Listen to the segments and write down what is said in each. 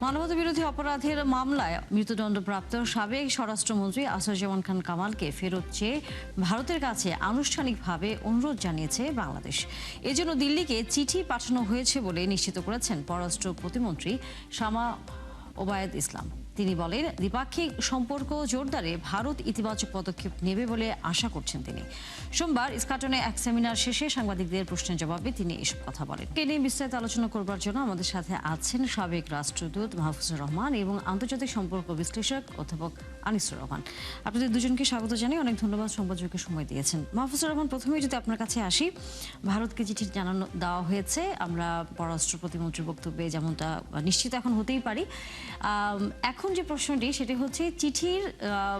মানবতাবিরোধী অপরাধের মামলায় মৃত্যুদণ্ডপ্রাপ্ত সাবেক স্বরাষ্ট্রমন্ত্রী আসাদুজ্জামান খান কামালকে ফেরত চেয়ে ভারতের কাছে আনুষ্ঠানিকভাবে অনুরোধ জানিয়েছে বাংলাদেশ। এজন্য দিল্লিকে চিঠি পাঠানো হয়েছে বলে নিশ্চিত করেছেন পররাষ্ট্র প্রতিমন্ত্রী শামা ওবায়দ ইসলাম। তিনি বলেন, দ্বিপাক্ষিক সম্পর্ক জোরদারে ভারত ইতিবাচক পদক্ষেপ নেবে বলে আশা করছেন তিনি। সোমবার ইস্কাটনে এক সেমিনার শেষে সাংবাদিকদের প্রশ্নের জবাবে তিনি এসব কথা বলেন। এ নিয়ে বিস্তারিত আলোচনা করবার জন্য আমাদের সাথে আছেন সাবেক রাষ্ট্রদূত মাহফুজুর রহমান এবং আন্তর্জাতিক সম্পর্ক বিশ্লেষক অধ্যাপক আনিসুর রহমান। আপনাদের দুজনকে স্বাগত জানিয়ে অনেক ধন্যবাদ সংবাদযোগকে সময় দিয়েছেন। মাহফুজুর রহমান, প্রথমেই যদি আপনার কাছে আসি, ভারতকে চিঠি জানানো দেওয়া হয়েছে, আমরা পররাষ্ট্র প্রতিমন্ত্রীর বক্তব্যে যেমনটা নিশ্চিত এখন হতেই পারি। এখন যে প্রশ্নটি সেটি হচ্ছে, চিঠির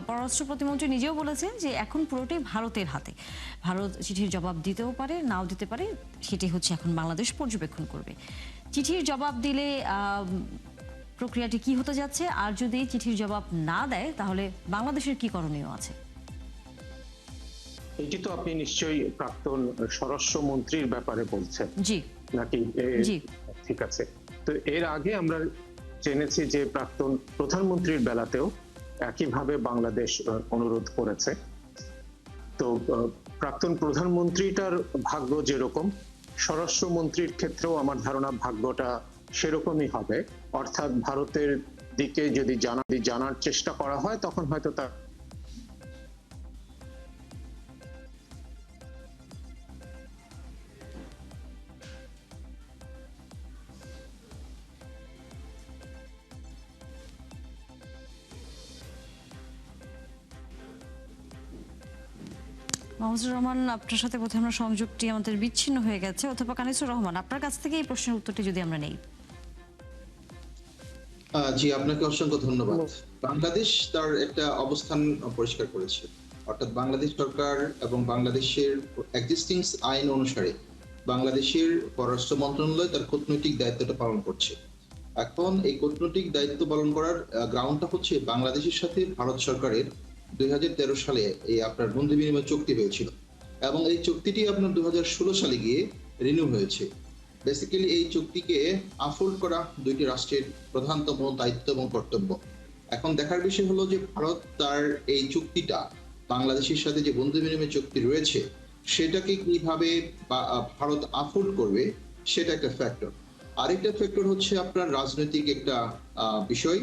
পররাষ্ট্র প্রতিমন্ত্রী নিজেও বলেছেন যে এখন পুরোটাই ভারতের হাতে। ভারত চিঠির জবাব দিতেও পারে, নাও দিতে পারে, সেটি হচ্ছে এখন বাংলাদেশ পর্যবেক্ষণ করবে। চিঠির জবাব দিলে প্রক্রিয়াটি কি হতে যাচ্ছে, আর যদি চিঠির জবাব না দেয় তাহলে বাংলাদেশের কি করণীয় আছে? এটি তো আপনি নিশ্চয়ই প্রাক্তন স্বরাষ্ট্রমন্ত্রীর ব্যাপারে বলছেন। জি নাকি? জি ঠিক আছে। তো এর আগে আমরা জেনেছি যে প্রাক্তন প্রধানমন্ত্রীর বেলাতেও একইভাবে বাংলাদেশ অনুরোধ করেছে। তো প্রাক্তন প্রধানমন্ত্রীটার ভাগ্য যেরকম, স্বরাষ্ট্রমন্ত্রীর ক্ষেত্রেও আমার ধারণা ভাগ্যটা সেরকমই হবে। অর্থাৎ ভারতের দিকে যদি জানার চেষ্টা করা হয়, তখন হয়তো তার মাহফুজুর রহমান, আপনার সাথে প্রথমে আমরা সংযোগটি আমাদের বিচ্ছিন্ন হয়ে গেছে। অধ্যাপক আনিসুর রহমান, আপনার কাছ থেকে এই প্রশ্নের উত্তরটি যদি আমরা নেই। জি, আপনাকে অসংখ্য ধন্যবাদ। বাংলাদেশ তার একটা অবস্থান পরিষ্কার করেছে, অর্থাৎ বাংলাদেশ সরকার এবং বাংলাদেশের এক্সিস্টিং আইন অনুসারে বাংলাদেশের পররাষ্ট্র মন্ত্রণালয় তার কূটনৈতিক দায়িত্বটা পালন করছে। এখন এই কূটনৈতিক দায়িত্ব পালন করার গ্রাউন্ডটা হচ্ছে বাংলাদেশের সাথে ভারত সরকারের 2013 সালে এই আপনার বন্ধু বিনিময় চুক্তি হয়েছিল, এবং এই চুক্তিটি আপনার 2016 সালে গিয়ে রিনিউ হয়েছে। বেসিক্যালি এই চুক্তিকে আনফোল্ড করা দুইটি রাষ্ট্রের প্রধানতম দায়িত্ব এবং কর্তব্য। এখন দেখার বিষয় হলো যে ভারত তার এই চুক্তিটা, বাংলাদেশের সাথে যে বন্ধু বিনিময় চুক্তি রয়েছে, সেটাকে কিভাবে ভারত আনফোল্ড করবে, সেটা একটা ফ্যাক্টর। আরেকটা ফ্যাক্টর হচ্ছে আপনার রাজনৈতিক একটা বিষয়,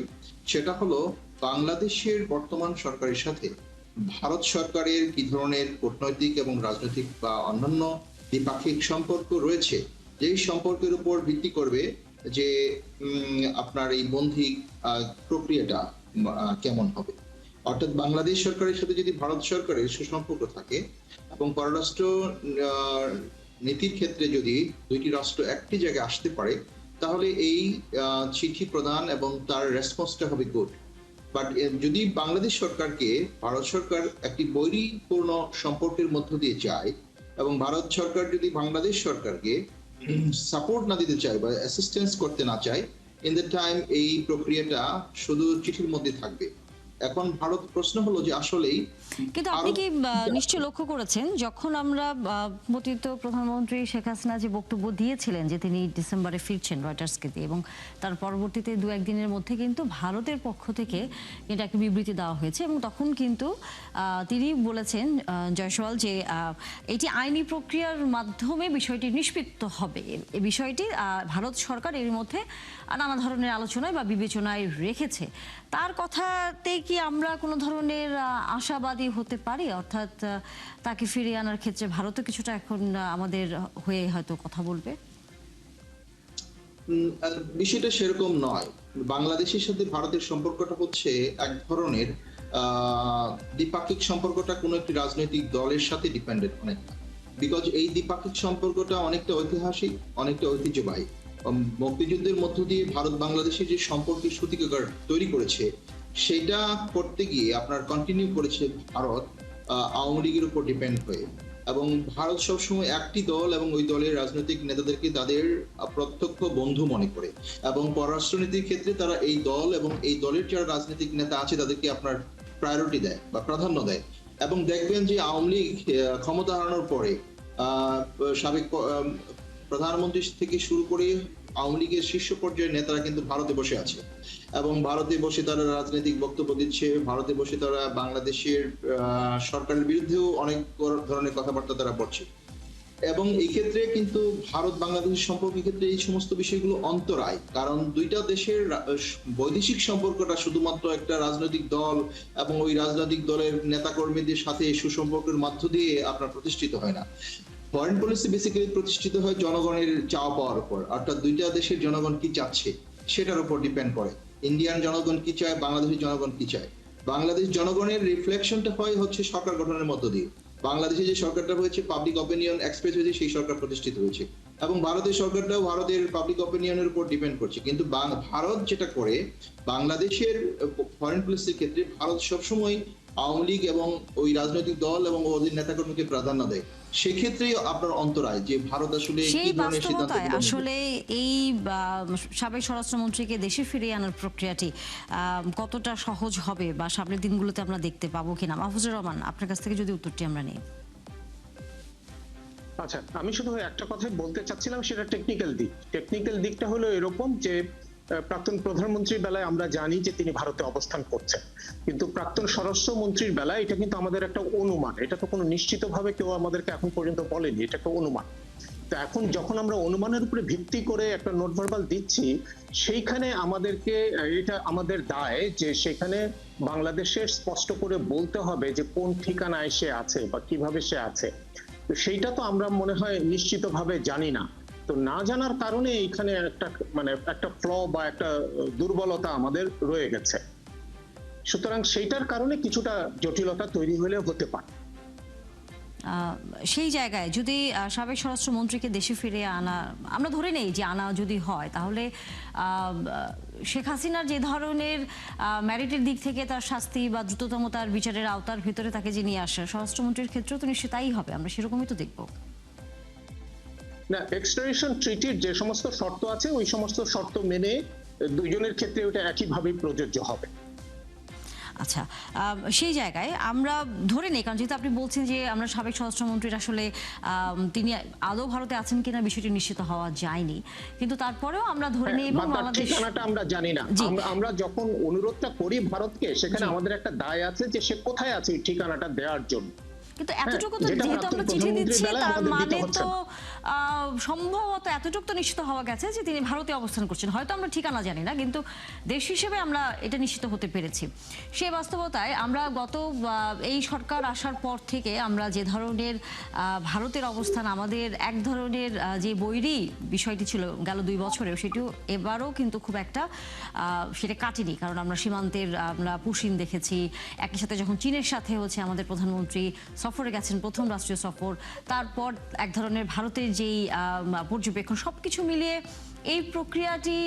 সেটা হলো বাংলাদেশের বর্তমান সরকারের সাথে ভারত সরকারের কি ধরনের কূটনৈতিক এবং রাজনৈতিক বা অন্যান্য দ্বিপাক্ষিক সম্পর্ক রয়েছে, যেই সম্পর্কের উপর ভিত্তি করবে যে আপনার এই বন্ধি প্রক্রিয়াটা কেমন হবে। অর্থাৎ বাংলাদেশ সরকারের সাথে যদি ভারত সরকারের সুসম্পর্ক থাকে এবং পররাষ্ট্র নীতির ক্ষেত্রে যদি দুইটি রাষ্ট্র একটি জায়গায় আসতে পারে, তাহলে এই চিঠি প্রদান এবং তার রেসপন্সটা হবে গুড। বাট যদি বাংলাদেশ সরকারকে ভারত সরকার একটি বৈরিপূর্ণ সম্পর্কের মধ্য দিয়ে যায় এবং ভারত সরকার যদি বাংলাদেশ সরকারকে সাপোর্ট না দিতে চায় বা অ্যাসিস্ট্যান্স করতে না চায়, ইন দ্য টাইম এই প্রক্রিয়াটা শুধু চিঠির মধ্যে থাকবে। এখন ভারত প্রশ্ন হলো যে আসলেই, কিন্তু আপনি কি নিশ্চয় লক্ষ্য করেছেন, যখন আমরা পতিত প্রধানমন্ত্রী শেখ হাসিনা যে বক্তব্য দিয়েছিলেন যে তিনি ডিসেম্বরে ফিরছেন রয়টার্সকে দিয়ে, এবং তার পরবর্তীতে দু একদিনের মধ্যে কিন্তু ভারতের পক্ষ থেকে এটা একটা বিবৃতি দেওয়া হয়েছে, এবং তখন কিন্তু তিনি বলেছেন, জয়সওয়াল, যে এটি আইনি প্রক্রিয়ার মাধ্যমে বিষয়টি নিষ্পত্তি হবে। এই বিষয়টি ভারত সরকার এর মধ্যে নানা ধরনের আলোচনায় বা বিবেচনায় রেখেছে। তার কথাতে কি আমরা কোনো ধরনের আশাবাদী হতে পারি? অর্থাৎ তাকে ফিরিয়ে আনার ক্ষেত্রে ভারতও কিছুটা এখন আমাদের হয়ে হয়তো কথা বলবে? বিষয়টা সেরকম নয়। বাংলাদেশের সাথে ভারতের সম্পর্কটা হচ্ছে এক ধরনের দ্বিপাক্ষিক সম্পর্কটা কোনো একটি রাজনৈতিক দলের সাথে ডিপেন্ডেন্ট অনেক, বিকজ এই দ্বিপাক্ষিক সম্পর্কটা অনেকটা ঐতিহাসিক, অনেকটা ঐতিহ্যবাহী। মুক্তিযুদ্ধের মধ্য দিয়ে ভারত বাংলাদেশের যে সম্পর্কের সূতিকাগার তৈরি করেছে, সেটা করতে গিয়ে আপনার কন্টিনিউ করেছে ভারত আওয়ামী লীগের উপর ডিপেন্ড হয়ে, এবং ভারত সবসময় একটি দল এবং ওই দলের রাজনৈতিক নেতাদেরকে তাদের প্রত্যক্ষ বন্ধু মনে করে, এবং পররাষ্ট্রনীতির ক্ষেত্রে তারা এই দল এবং এই দলের যারা রাজনৈতিক নেতা আছে তাদেরকে আপনার প্রায়োরিটি দেয় বা প্রাধান্য দেয়। এবং দেখবেন যে আওয়ামী লীগ ক্ষমতা হারানোর পরে সাবেক প্রধানমন্ত্রী থেকে শুরু করে আওয়ামী লীগের শীর্ষ পর্যায়ের নেতারা কিন্তু ভারতে বসে আছে এবং ভারতে বসে তারা রাজনৈতিক বক্তব্য দিচ্ছে, ভারতে বসে তারা বাংলাদেশের সরকারের বিরুদ্ধেও অনেক ধরনের কথাবার্তা তারা বলছে। এবং এই ক্ষেত্রে কিন্তু ভারত বাংলাদেশের সম্পর্কের ক্ষেত্রে এই সমস্ত বিষয়গুলো অন্তরায়, কারণ দুইটা দেশের বৈদেশিক সম্পর্কটা শুধুমাত্র একটা রাজনৈতিক দল এবং ওই রাজনৈতিক দলের নেতাকর্মীদের সাথে সুসম্পর্কের মধ্য দিয়ে আপনার প্রতিষ্ঠিত হয় না। ফরেন পলিসি বেসিক্যালি প্রতিষ্ঠিত হয় জনগণের চাওয়া পাওয়ার উপর, অর্থাৎ দুইটা দেশের জনগণ কি চাচ্ছে সেটার উপর ডিপেন্ড করে। ইন্ডিয়ান জনগণ কি চায়, বাংলাদেশের জনগণ কি চায়। বাংলাদেশ জনগণের রিফ্লেকশনটা হয় হচ্ছে সরকার গঠনের মধ্য দিয়ে। বাংলাদেশে যে সরকারটা হয়েছে পাবলিক অপিনিয়ন এক্সপ্রেস হয়েছে, সেই সরকার প্রতিষ্ঠিত হয়েছে এবং ভারতের সরকারটাও ভারতের পাবলিক অপিনিয়নের উপর ডিপেন্ড করছে। কিন্তু ভারত যেটা করে বাংলাদেশের ফরেন পলিসির ক্ষেত্রে ভারত সবসময় আওয়ামী লীগ এবং ওই রাজনৈতিক দল এবং ওদের নেতাকর্মীকে প্রাধান্য দেয়। সেক্ষেত্রে আপনার অন্তরায় যে ভারত আসলে সেই বাস্তবতায় আসলে এই সাবেক স্বরাষ্ট্রমন্ত্রীকে দেশে ফিরিয়ে আনার প্রক্রিয়াটি কতটা সহজ হবে বা সামনের দিনগুলোতে আমরা দেখতে পাবো কিনা, মাহফুজুর রহমান আপনার কাছ থেকে যদি উত্তরটি আমরা নিই। আচ্ছা, আমি শুধু একটা কথাই বলতে চাচ্ছিলাম, সেটা টেকনিক্যাল দিক। টেকনিক্যাল দিকটা হলো এরকম যে প্রাক্তন প্রধানমন্ত্রীর বেলায় আমরা জানি যে তিনি ভারতে অবস্থান করছেন, কিন্তু প্রাক্তন স্বরাষ্ট্রমন্ত্রীর বেলায় এটা কিন্তু আমাদের একটা অনুমান, এটা তো কোনো নিশ্চিতভাবে কেউ আমাদেরকে এখন পর্যন্ত বলেনি, এটা একটা অনুমান। তো এখন যখন আমরা অনুমানের উপরে ভিত্তি করে একটা নোট ভার্বাল দিচ্ছি, সেইখানে আমাদেরকে এটা আমাদের দায় যে সেখানে বাংলাদেশের স্পষ্ট করে বলতে হবে যে কোন ঠিকানায় সে আছে বা কিভাবে সে আছে। তো সেইটা তো আমরা মনে হয় নিশ্চিতভাবে জানি না। তো না জানার কারণে এখানে একটা ফ্ল বা একটা দুর্বলতা আমাদের রয়ে গেছে। সুতরাং সেইটার কারণে কিছুটা জটিলতা তৈরি হলেও হতে পারে। সেই জায়গায় যদি সাবেক স্বরাষ্ট্রমন্ত্রীকে দেশে ফিরে আনা, আমরা ধরে নেই যে আনা যদি হয়, তাহলে শেখ হাসিনার যে ধরনের ম্যারিটের দিক থেকে তার শাস্তি বা দ্রুততম তার বিচারের আওতার ভিতরে তাকে যে নিয়ে আসে, স্বরাষ্ট্রমন্ত্রীর ক্ষেত্রেও তো নিশ্চয়ই তাই হবে, আমরা সেরকমই তো দেখবো না। এক্সট্রাডিশন ট্রিটির যে সমস্ত শর্ত আছে ওই সমস্ত শর্ত মেনে দুইজনের ক্ষেত্রে ওটা একইভাবে প্রযোজ্য হবে। আচ্ছা, সেই জায়গায় আমরা ধরে নেই, কারণ যেহেতু আপনি বলছেন যে আমরা সাবেক স্বরাষ্ট্রমন্ত্রীর আসলে তিনি আদৌ ভারতে আছেন কিনা বিষয়টি নিশ্চিত হওয়া যায়নি, কিন্তু তারপরেও আমরা ধরে নেই এবং বাংলাদেশ ঠিকানাটা আমরা জানি না। আমরা যখন অনুরোধটা করি ভারতকে, সেখানে আমাদের একটা দায় আছে যে সে কোথায় আছে এই ঠিকানাটা দেওয়ার জন্য। কিন্তু এতটুকু তো যেহেতু আমরা চিঠি দিচ্ছি, তার মানে তো সম্ভবত এতটুকু তো নিশ্চিত হওয়া গেছে যে তিনি ভারতে অবস্থান করছেন। হয়তো আমরা ঠিকানা জানি না, কিন্তু দেশ হিসেবে আমরা এটা নিশ্চিত হতে পেরেছি। সেই বাস্তবতায় আমরা এই সরকার আসার পর থেকে আমরা যে ধরনের ভারতের অবস্থান, আমাদের এক ধরনের যে বৈরী বিষয়টি ছিল গেল 2 বছরেও, সেটিও এবারও কিন্তু খুব একটা সেটা কাটেনি। কারণ আমরা সীমান্তের আমরা পুশিন দেখেছি, একই সাথে যখন চীনের সাথে হচ্ছে আমাদের প্রধানমন্ত্রী সফরে গেছেন, প্রথম রাষ্ট্রীয় সফর, তারপর এক ধরনের ভারতের যেই পর্যবেক্ষণ, সবকিছু মিলিয়ে এই প্রক্রিয়াটি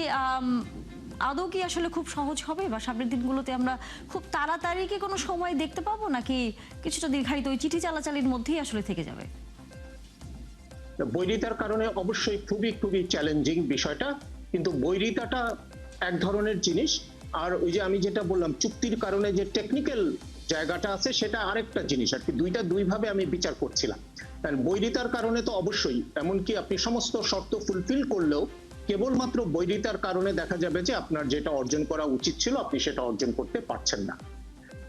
আদৌ কি আসলে খুব সহজ হবে বা সামনের দিনগুলোতে আমরা খুব তাড়াতাড়ি কি কোনো সময় দেখতে পাবো, নাকি কিছুটা দীর্ঘায়িত ওই চিঠি চালাচালির মধ্যেই আসলে থেকে যাবে? বৈরিতার কারণে অবশ্যই খুবই খুবই চ্যালেঞ্জিং বিষয়টা, কিন্তু বৈরিতাটা এক ধরনের জিনিস, আর ওই যে আমি যেটা বললাম চুক্তির কারণে যে টেকনিক্যাল জায়গাটা আছে সেটা আরেকটা জিনিস আর কি। দুইটা দুইভাবে আমি বিচার করছিলাম। বৈরিতার কারণে তো অবশ্যই, এমনকি আপনি সমস্ত শর্ত ফুলফিল করলেও কেবলমাত্র বৈরিতার কারণে দেখা যাবে যে আপনার যেটা অর্জন করা উচিত ছিল আপনি সেটা অর্জন করতে পারছেন না।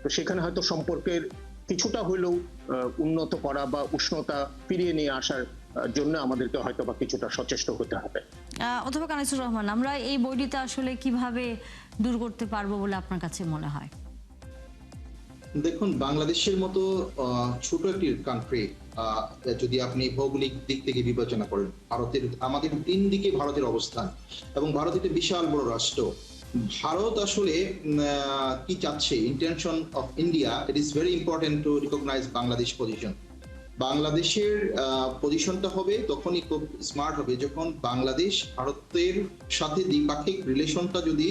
তো সেখানে হয়তো সম্পর্কের কিছুটা হলেও উন্নত করা বা উষ্ণতা ফিরিয়ে নিয়ে আসার জন্য আমাদেরকে হয়তো বা কিছুটা সচেষ্ট হতে হবে। অধ্যাপক আনিসুর রহমান, আমরা এই বৈরিতা আসলে কিভাবে দূর করতে পারবো বলে আপনার কাছে মনে হয়? দেখুন, বাংলাদেশের মতো ছোট একটি কান্ট্রি, যদি আপনি ভৌগোলিক দিক থেকে বিবেচনা করেন, আমাদের 3 দিকে ভারতের অবস্থান এবং ভারত একটা বিশাল বড় রাষ্ট্র। ভারত আসলে কি চাচ্ছে, intention of India, it is very important to recognize Bangladesh position. বাংলাদেশের পজিশনটা হবে তখনই খুব স্মার্ট হবে যখন বাংলাদেশ ভারতের সাথে দ্বিপাক্ষিক রিলেশনটা যদি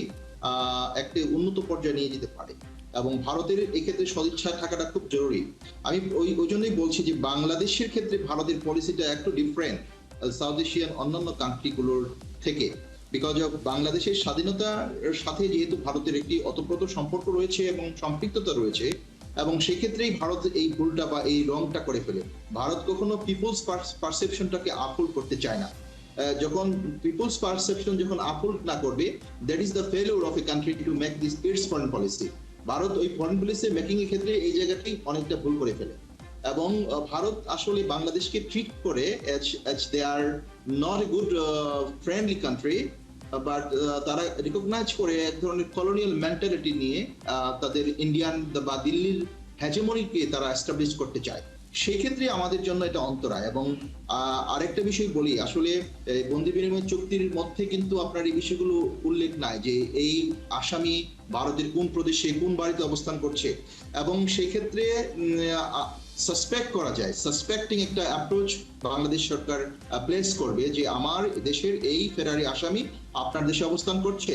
একটা উন্নত পর্যায়ে নিয়ে যেতে পারে, এবং ভারতের এক্ষেত্রে সদিচ্ছা থাকাটা খুব জরুরি। আমি ওই জন্যই বলছি যে বাংলাদেশের ক্ষেত্রে ভারতের পলিসিটা একটু ডিফারেন্ট সাউথ এশিয়ান অন্যান্য কান্ট্রিগুলোর থেকে, বিকজ অফ বাংলাদেশের স্বাধীনতার সাথে যেহেতু ভারতের একটি ওতপ্রোত সম্পর্ক রয়েছে এবং সম্পৃক্ততা রয়েছে, এবং সেক্ষেত্রেই ভারত এই ভুলটা বা এই রংটা করে ফেলে। ভারত কখনো পিপলস পারসেপশনটাকে আফুল করতে চায় না, যখন পিপলস পারসেপশন যখন আপহোল্ড না করবে, that is the failure of a country to make this it's foreign policy. Bharat ওই ফরেন পলিসি মেকিং এর ক্ষেত্রে এই জায়গাটি অনেকটা ভুল করে ফেলে, এবং ভারত আসলে বাংলাদেশকে ট্রিট করে as they are not a good friendly country, but তারা রিকগনাইজ করে এক ধরনের কলোনিয়াল মেন্টালিটি নিয়ে তাদের ইন্ডিয়ান বা দিল্লির হ্যাজেমনিকে তারা এস্টাবলিশ করতে চায়। সেই ক্ষেত্রে আমাদের জন্য এটা অন্তরায়। এবং আরেকটা বিষয় বলি, আসলে বন্দি বিনিময় চুক্তির মধ্যে কিন্তু আপনার এই বিষয়গুলো উল্লেখ নাই যে এই আসামি ভারতের কোন প্রদেশে কোন বাড়িতে অবস্থান করছে, এবং সেই ক্ষেত্রে সাসপেক্ট করা যায়, সাসপেক্টিং একটা অ্যাপ্রোচ বাংলাদেশ সরকার প্লেস করবে যে আমার দেশের এই ফেরারি আসামি আপনার দেশে অবস্থান করছে,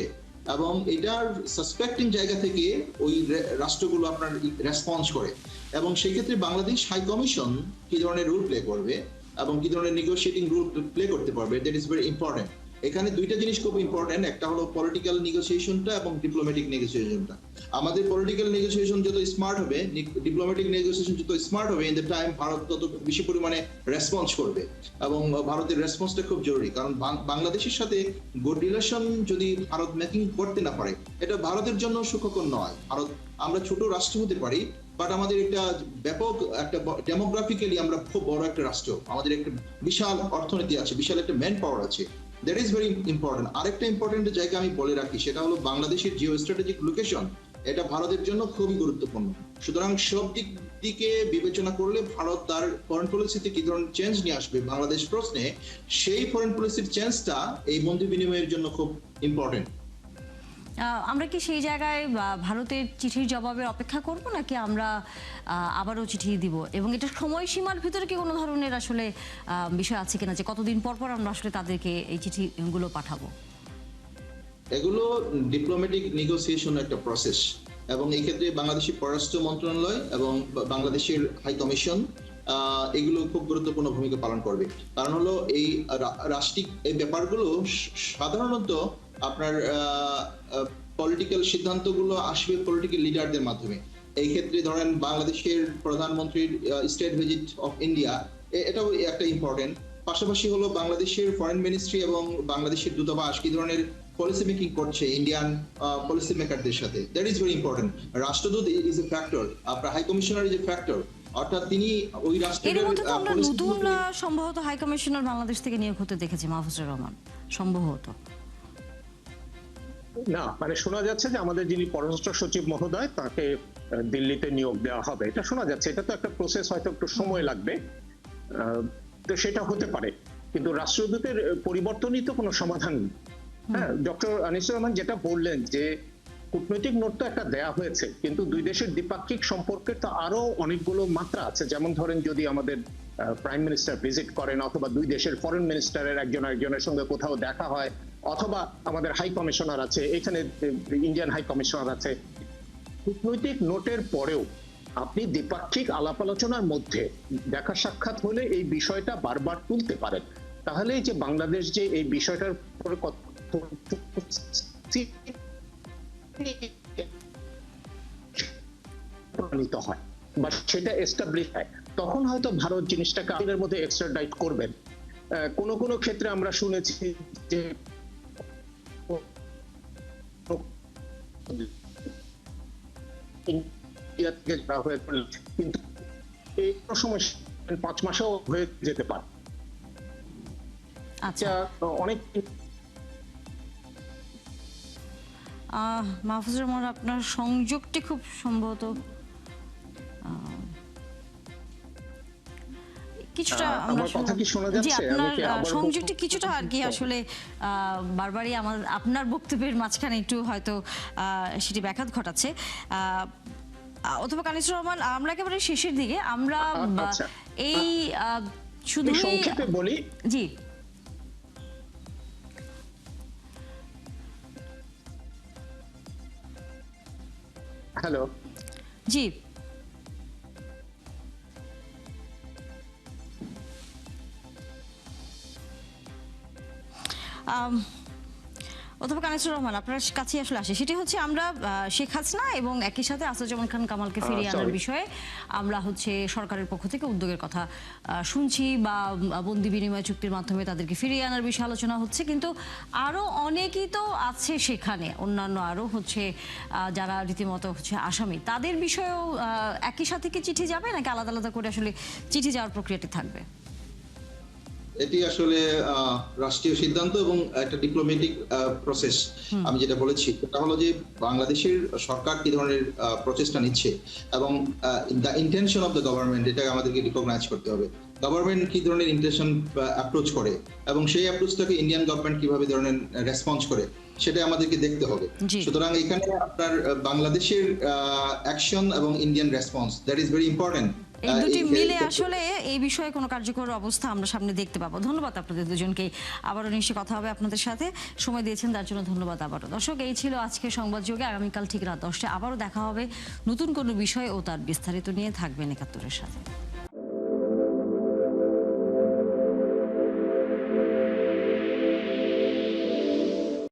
এবং এটার সাসপেক্টিং জায়গা থেকে ওই রাষ্ট্রগুলো আপনার রেসপন্স করে। এবং সেক্ষেত্রে বাংলাদেশ হাই কমিশন কি ধরনের রোল প্লে করবে এবং কি ধরনের নেগোশিয়েটিং রোল প্লে করতে পারবে, দ্যাট ইজ ভেরি ইম্পর্টেন্ট। এখানে দুইটা জিনিস খুব ইম্পর্টেন্ট, একটা হলো পলিটিক্যাল নেগোসিয়েশনটা এবং ডিপ্লোম্যাটিক নেগোসিয়েশনটা। আমাদের পলিটিক্যাল নেগোসিয়েশন যত স্মার্ট হবে, ডিপ্লোম্যাটিক নেগোসিয়েশন যত স্মার্ট হবে, ইন দ্য টাইম ভারত তত বেশি পরিমাণে রেসপন্স করবে, এবং ভারতের রেসপন্সটা খুব জরুরি। কারণ বাংলাদেশের সাথে গুড রিলেশন যদি ভারত মেকিং করতে না পারে, এটা ভারতের জন্য সুখকর নয়। ভারত, আমরা ছোট রাষ্ট্র হতে পারি, বাট আমাদের একটা ব্যাপক একটা ডেমোগ্রাফিক্যালি আমরা খুব বড় একটা রাষ্ট্র, আমাদের একটা বিশাল অর্থনীতি আছে, বিশাল একটা ম্যান পাওয়ার আছে। That is very important. আরেকটা ইম্পর্টেন্ট জায়গা আমি বলে রাখি, সেটা হলো বাংলাদেশের জিও স্ট্র্যাটেজিক লোকেশন, এটা ভারতের জন্য খুবই গুরুত্বপূর্ণ। সুতরাং সব দিকে বিবেচনা করলে ভারত তার ফরেন পলিসিতে কি ধরনের চেঞ্জ নিয়ে আসবে বাংলাদেশ প্রশ্নে, সেই ফরেন পলিসির চেঞ্জটা এই বন্দি বিনিময়ের জন্য খুব ইম্পর্টেন্ট। আমরা কি সেই জায়গায় ভারতের চিঠির জবাবের অপেক্ষা করব, নাকি আমরা আবারও চিঠি দিব, এবং এটার সময়সীমার ভিতরে কি কোনো ধরনের আসলে বিষয় আছে কিনা, যে কতদিন পর পর আমরা আসলে তাদেরকে এই চিঠিগুলো পাঠাবো? এগুলো ডিপ্লোম্যাটিক নেগোসিয়েশন একটা প্রসেস, এবং এই ক্ষেত্রে বাংলাদেশের পররাষ্ট্র মন্ত্রণালয় এবং বাংলাদেশের হাই কমিশন এগুলো খুব গুরুত্বপূর্ণ ভূমিকা পালন করবে। কারণ হলো এই রাষ্ট্রিক এই ব্যাপারগুলো সাধারণত আপনার পলিটিক্যাল সিদ্ধান্তগুলো আসবে পলিটিক্যাল লিডারদের মাধ্যমে। এই ক্ষেত্রে ধরেন বাংলাদেশের প্রধানমন্ত্রীর স্টেট ভিজিট অফ ইন্ডিয়া, এটাও একটা ইম্পর্টেন্ট। পাশাপাশি হলো বাংলাদেশের ফরেন মিনিস্ট্রি এবং বাংলাদেশের দূতাবাস কি ধরনের পলিসি মেকিং করছে ইন্ডিয়ান পলিসি মেকারদের সাথে, দ্যাট ইজ ভেরি ইম্পর্টেন্ট। রাষ্ট্রদূত ইজ এ ফ্যাক্টর, আপনার high commissioner is a factor, অর্থাৎ তিনি ওই রাষ্ট্রের নতুন সম্ভবত হাই কমিশনার বাংলাদেশ থেকে নিয়োগ হতে দেখেছি, মাহফুজুর রহমান সম্ভবত। না, মানে শোনা যাচ্ছে যে আমাদের যিনি পররাষ্ট্র সচিব মহোদয়, তাকে দিল্লিতে নিয়োগ দেওয়া হবে, এটা শোনা যাচ্ছে। এটা তো একটা প্রসেস, হয়তো একটু সময় লাগবে, তো সেটা হতে পারে। কিন্তু রাষ্ট্রদূতের পরিবর্তনই তো কোনো সমাধান নেই। হ্যাঁ, ডক্টর আনিসুর রহমান যেটা বললেন যে কূটনৈতিক নোট তো একটা দেয়া হয়েছে, কিন্তু দুই দেশের দ্বিপাক্ষিক সম্পর্কের তো আরো অনেকগুলো মাত্রা আছে। যেমন ধরেন, যদি আমাদের প্রাইম মিনিস্টার ভিজিট করেন, অথবা দুই দেশের ফরেন মিনিস্টারের একজন আরেকজনের সঙ্গে কোথাও দেখা হয়, অথবা আমাদের হাই কমিশনার আছে, এখানে ইন্ডিয়ান হাই কমিশনার আছে, কূটনৈতিক নোটের পরেও আপনি দ্বিপাক্ষিক আলাপ আলোচনার মধ্যে দেখা সাক্ষাৎ হলে এই বিষয়টা বারবার তুলতে পারেন। তাহলে যে বাংলাদেশ যে এই বিষয়টার উপরে প্রমাণিত হয় বা সেটা এস্টাবলিশ হয়, তখন হয়তো ভারত জিনিসটাকে আইনের মধ্যে এক্সট্রাডাইট করবেন। কোন কোন ক্ষেত্রে আমরা শুনেছি যে ইন্ডিয়া থেকে যাওয়া হয়ে পড়ল, কিন্তু এই সময় 5 মাসেও হয়ে যেতে পারে। আচ্ছা, অনেক মাহফুজুর রহমান, আপনার সংযোগটি খুব সম্ভবত কিছুটা আমার কথা কি শোনা যাচ্ছে? আপনার সংযোগটি কিছুটা আর কি আসলে বারবারই আপনার বক্তব্যের মাঝখানে একটু হয়তো সেটি ব্যাঘাত ঘটাচ্ছে। অথবা কানিসুর রহমান, আমরা একেবারে শেষের দিকে, আমরা এই শুধু সংক্ষেপে বলি। জি, হ্যালো, জি, অধ্যাপক আনিসুর রহমান, আপনার কাছে আসলে আসে, সেটি হচ্ছে আমরা শেখ হাসিনা এবং একই সাথে আসাদুজ্জামান খান কামালকে ফিরিয়ে আনার বিষয়ে আমরা হচ্ছে সরকারের পক্ষ থেকে উদ্যোগের কথা শুনছি, বা বন্দি বিনিময় চুক্তির মাধ্যমে তাদেরকে ফিরিয়ে আনার বিষয়ে আলোচনা হচ্ছে, কিন্তু আরো অনেকেই তো আছে সেখানে, অন্যান্য আরো হচ্ছে যারা রীতিমতো হচ্ছে আসামি, তাদের বিষয়েও একই সাথে কি চিঠি যাবে নাকি আলাদা আলাদা করে আসলে চিঠি যাওয়ার প্রক্রিয়াটি থাকবে? এটি আসলে রাষ্ট্রীয় সিদ্ধান্ত এবং একটা ডিপ্লোম্যাটিক প্রসেস। আমি যেটা বলেছি সেটা হলো যে বাংলাদেশের সরকার কি ধরনের প্রচেষ্টা নিচ্ছে এবং the intention of the government, এটা আমাদেরকে রিকগনাইজ করতে হবে। গভর্নমেন্ট কি ধরনের ইন্টেনশন অ্যাপ্রোচ করে এবং সেই অ্যাপ্রোচটাকে ইন্ডিয়ান গভর্নমেন্ট কিভাবে ধরনের রেসপন্স করে সেটা আমাদেরকে দেখতে হবে। সুতরাং এখানে আপনার বাংলাদেশের অ্যাকশন এবং Indian response, that is very important. এই দুটি মিলে আসলে এই বিষয়ে কোনো কার্যকর অবস্থা আমরা সামনে দেখতে পাবো। ধন্যবাদ আপনাদের দুজনকে, আবারও নিশ্চয়ই কথা হবে আপনাদের সাথে, সময় দিয়েছেন তার জন্য ধন্যবাদ আবারও। দর্শক, এই ছিল আজকের সংবাদ যোগে। আগামীকাল ঠিক রাত 10টায় আবারও দেখা হবে নতুন কোনো বিষয় ও তার বিস্তারিত নিয়ে। থাকবেন ৭১-এর সাথে।